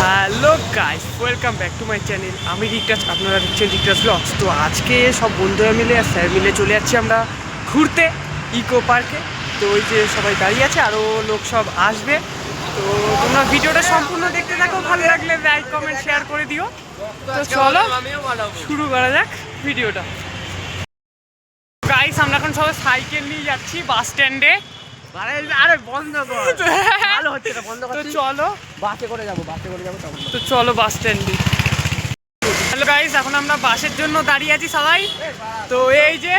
Hello guys, welcome back to my channel. আমি রিকটাস, আপনারা দেখছেন রিকটাস ব্লগস। তো আজকে সব বন্ধুরা মিলে আর স্যার মিলে চলে যাচ্ছি আমরা ঘুরতে ইকো পার্কে। তো ওই যে সবাই দাঁড়িয়ে আছে, আরও লোক সব আসবে। তো তোমরা ভিডিওটা সম্পূর্ণ দেখতে থাকো, ভালো লাগলে লাইক কমেন্ট শেয়ার করে দিও। তো চলো শুরু করা যাক ভিডিওটা। গাইস, আমরা এখন সবাই সাইকেল নিয়ে যাচ্ছি বাস স্ট্যান্ডে। আরে বন্ধ কর, ভালো হচ্ছে না, বন্ধ কর। তো চলো বাসে করে যাবো তো চলো বাস স্ট্যান্ডে। হ্যালো গাইস, এখন আমরা বাসের জন্য দাঁড়িয়ে আছি সবাই। তো এই যে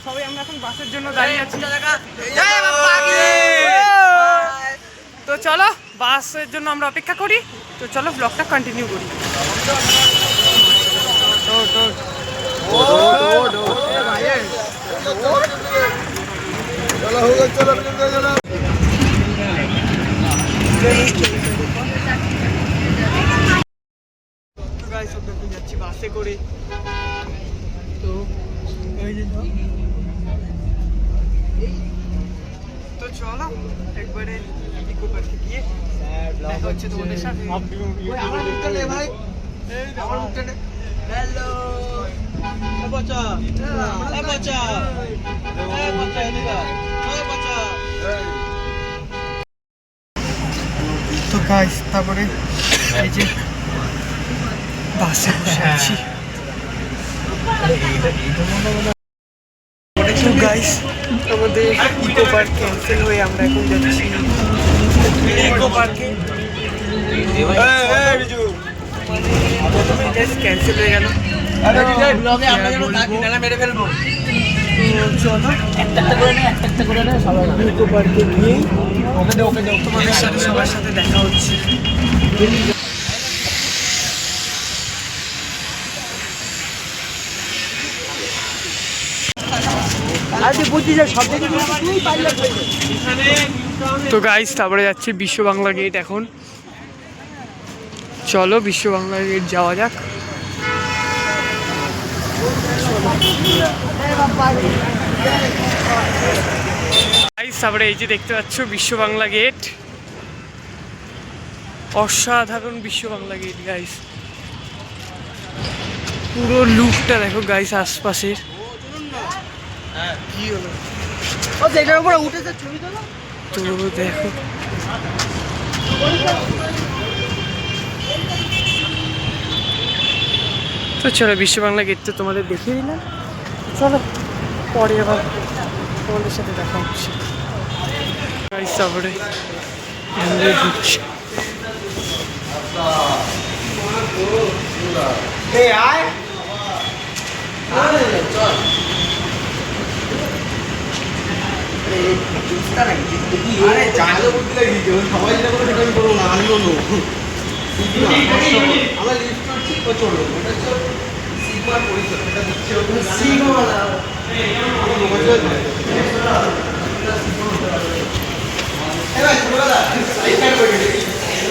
সবাই আমরা এখন বাসের জন্য দাঁড়িয়ে আছি। তো চলো বাসের জন্য আমরা অপেক্ষা করি। তো চলো ব্লগটা কন্টিনিউ করি। যাচ্ছি বাসে করে। তো তো চলো একবারে ইকো পার্কে গিয়ে দেখা হচ্ছে তোমাদের সাথে। তো গাইস, তারপরে এই যে বাসে বসে আছি। তো গাইস, আমাদের ইকো পার্ক ক্যান্সেল হয়ে আমরা এখন যাচ্ছি ইকো পার্কে। ক্যান্সেল হয়ে গেল। ইকো পার্কে গিয়েই তোমাদের সাথে সবার সাথে দেখা হচ্ছে। তো গাইস, তারপরে যাচ্ছি বিশ্ব বাংলা গেট। এখন চলো বিশ্ব বাংলা গেট যাওয়া যাক। গাইস, তারপরে এই যে দেখতে পাচ্ছ বিশ্ব বাংলা গেট। অসাধারণ বিশ্ব বাংলা গেট গাইস। পুরো লুকটা দেখো গাইস আশপাশের। কি হলো? তো দেখো তো চলো বিশ্ব বাংলা গেট তো তোমাদের দেখিয়ে দিলাম। চলো পরে আবার তোমাদের সাথে দেখা হচ্ছে। তারপরে ঢুকছি।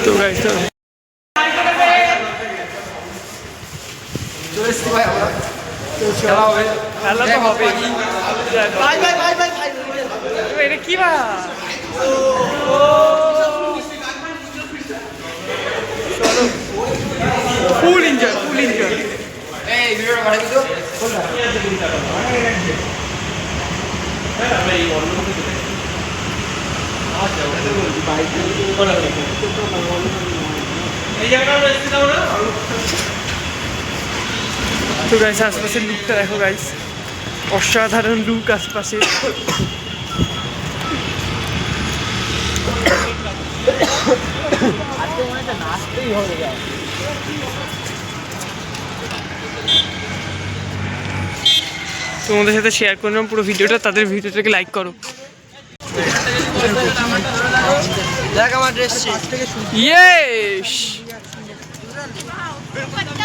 তো গাইস, খেলা তো হবে। এটা কি বা ফুল এনজয়। তো গাইস, আশপাশের লুকটা দেখো গাইস, অসাধারণ লুক আশপাশে। তোমাদের সাথে শেয়ার করলাম পুরো ভিডিওটা, তাদের ভিডিওটাকে লাইক করো।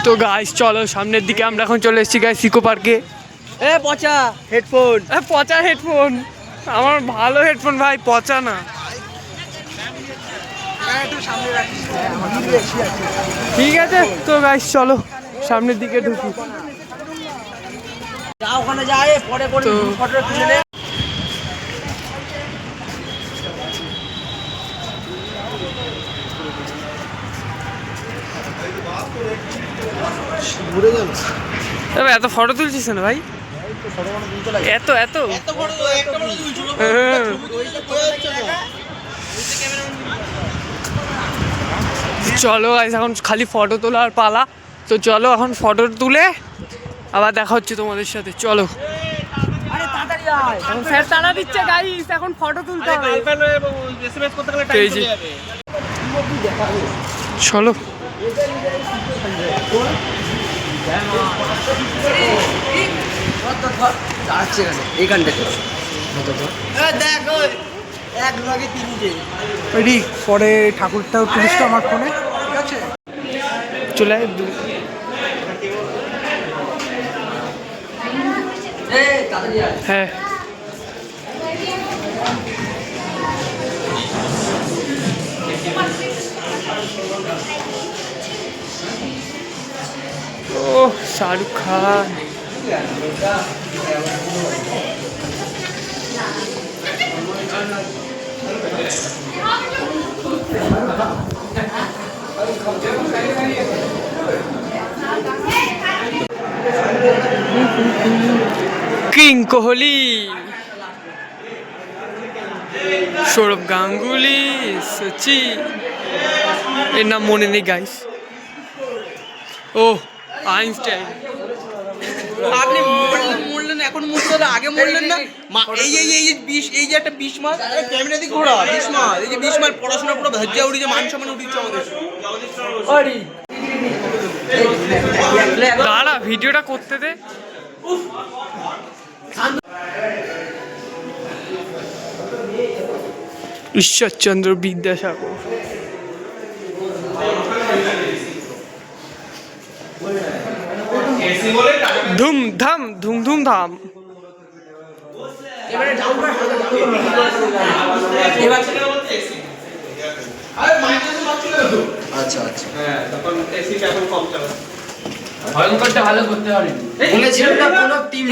তো গাইস চলো সামনের দিকে। আমরা এখন চলে এসেছি গাইস ইকো পার্কে। পচা হেডফোন, পচা হেডফোন। আমার ভালো হেডফোন ভাই, পচা না। ঠিক আছে তো গাইস, চলো সামনের দিকে ঢুকি। ওখানে যায় পরে করে ফটো তুলে নে। ঘুরে যান। তবে এত ফটো তুলছিস না ভাই? এত এত হ্যাঁ। চলো guys, এখন খালি ফটো তোলার পালা। তো চলো এখন ফটো তুলে আবার দেখা হচ্ছে তোমাদের সাথে। চলো এখন স্যার তাড়া দিচ্ছে গাইস, এখন ফটো তুলতে হবে। এই যে চলো ওইটি পরে ঠাকুরটাও তুলিস তো আমার ফোনে, ঠিক আছে? চলে আয়। হ্যাঁ ও শাহরুখ খান। কিং কোহলি, সৌরভ গাঙ্গুলি, সচিন, এর নাম মনে নেই গাইস। ও আইনস্টাইন। আপনি মরলেন এখন মরতে হলে আগে মরলেন না? এই এই এই যে 20 এই যে একটা 20 মাস ক্যামেরা দিক ঘোরা 20 মাস এই যে 20 মাস পড়াশোনা পুরো ভজ্জা উঠেছে, মান সম্মান উঠেছে আমাদের। দাঁড়া ভিডিওটা করতে দে। ঈশ্বরচন্দ্র বিদ্যাসাগর। ধুম ধাম ধুম ধুম ধাম। আচ্ছা আচ্ছা ভয়ঙ্করটা ভালো করতে পারেনি বলেছিলাম না কোনো টিম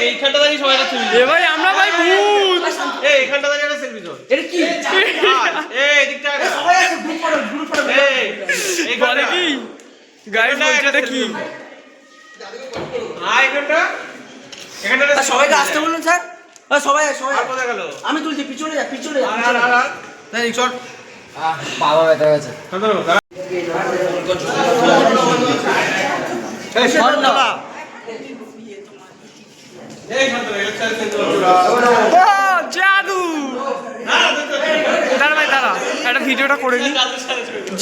এইখানটা দাঁড়িয়ে সবাই একটা ছবি। এ ভাই আমরা ভাই ভূত। এইখানটা দাঁড়িয়ে একটা সেলফি তোল। এটা কি এই দিকটা সবাই আছে গ্রুপ ফটো এই বলে কি গাইস বলছে এটা কি? এইখানটা এখানটা সবাইকে আসতে বলুন স্যার। সবাই সবাই আর কোথায় গেল? আমি তুলছি, পিছনে যা পিছনে যা আর তাই শট বাবা ব্যথা গেছে। এই শট দাদা ও জাদু। দাঁড়া ভাই দাঁড়া, একটা ভিডিওটা করে নি।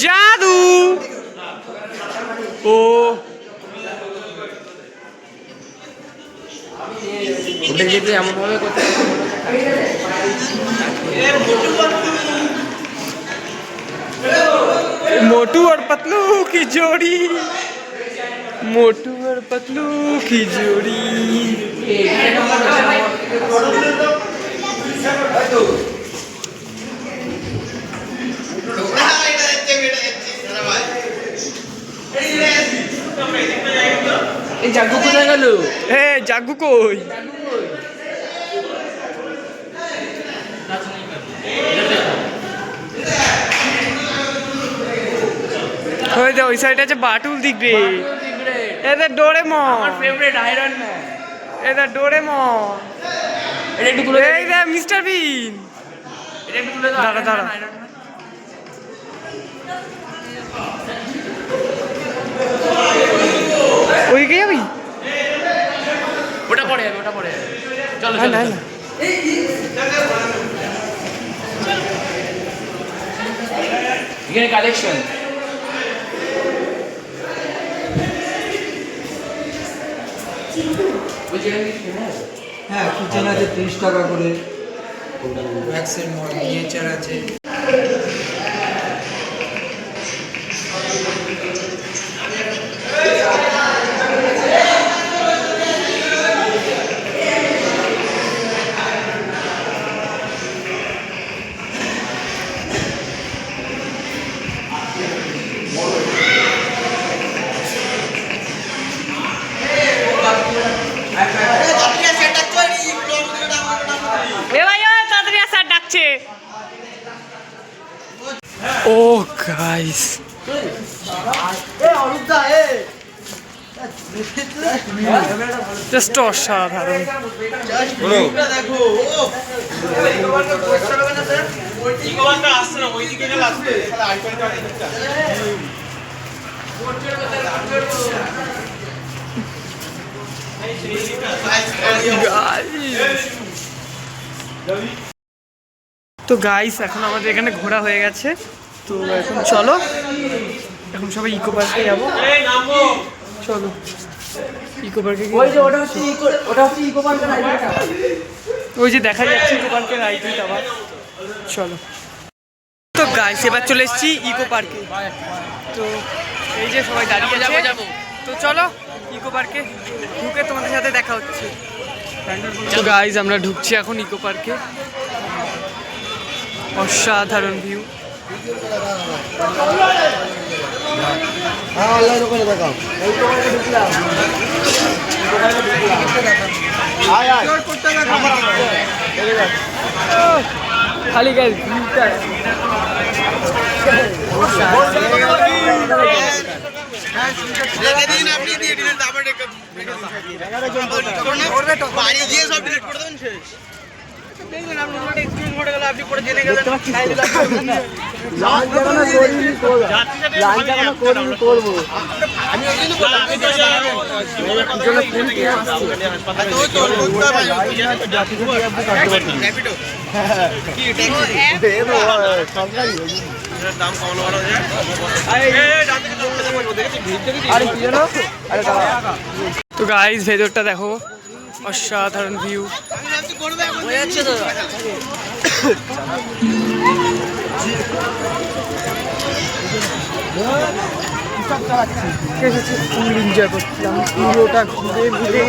জাদু। ও ওটা যদি এমন ভাবে করতে मोटू और पतलू की जोड़ी, मोटू और पतलू की जोड़ी। এই জাগু কোথায় গেল? ए जागू कोई ওই যে ওই সাইডে আছে বাটুল দিগরে, এদের ডোরেমন, ফেভারিট আয়রন ম্যান। এদের ডোরেমন, এটা একটু খুলে এই যে মিস্টার বিন। এটা একটু খুলে দাও। দাঁড়া, দাঁড়া। Iron man. ওই কে যাবি? ওটা পরে যাবে, ওটা পরে যাবে। চলো না চলো না চলো। না। এখানে কালেকশন হ্যাঁ, কিচেন আছে 30 টাকা করে, ভ্যাক্সিন মিনিয়েচার আছে। ও গাইস জাস্ট অসাধারণ। তো গাইস এখন আমাদের এখানে ঘোরা হয়ে গেছে, তো এখন চলো, এখন সবাই ইকো পার্কে যাবো। চলো ইকো পার্কে, ওই যে দেখা যাচ্ছে ইকো পার্কের রাইড আবার। চলো তো গাইস এবার চলে এসেছি ইকো পার্কে। তো এই যে সবাই দাঁড়িয়ে যাবো, তো চলো ইকো পার্কে ঢুকে তোমাদের সাথে দেখা হচ্ছে। তো গাইস আমরা ঢুকছি এখন ইকো পার্কে। অসাধারণ ভিউ। খালি গাইস ভিউটা বাড়ি গিয়ে সব ডিলিট করে দেবেন শেষ। দেখলেন আপনি ওটা এক্সপিরিয়েন্স ঘটে গেল, আপনি পরে জেনে গেলেন। আমি ওই জন্য বললাম আপনি তো জানেন র্যাপিডো কি দাম কমানো ভালো যায়। তো গাইস ভেতরটা দেখো, অসাধারণ ভিউ। ফুল এনজয় করছিলাম, পুরোটা ঘুরে ঘুরে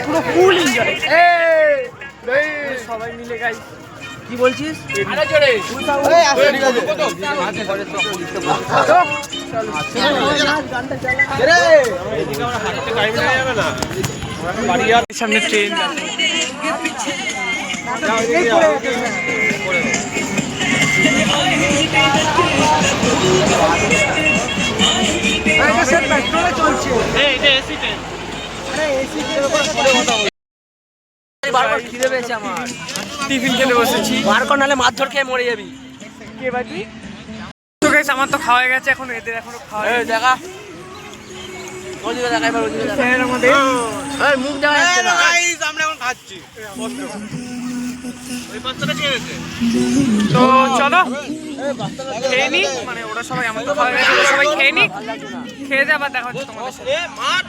পুরো ফুল এনজয় সবাই মিলে। গাইস কি বলছিস? সামনে ট্রেন খিদে পেয়েছে আমার, টিফিন খেতে বসেছি। বারকর নালে মারধর খেয়ে মরে যাবি। কে বাকি? তো গাইস আমার তো খাওয়া গেছে, এখন এদের এখনো খাওয়া দেখা ওদিকে দেখা, এবার ওদিকে দেখা। আমাদের মুখ দেখা যাচ্ছে না। আমরা এখন খাচ্ছি। ওই বাচ্চাটা কে হয়েছে? তো চলো খেয়ে নি, মানে ওরা সবাই আমার তো খাওয়া গেছে, ওরা সবাই খেয়ে নি, খেয়ে দিয়ে আবার দেখা হচ্ছে তোমাদের সাথে। মার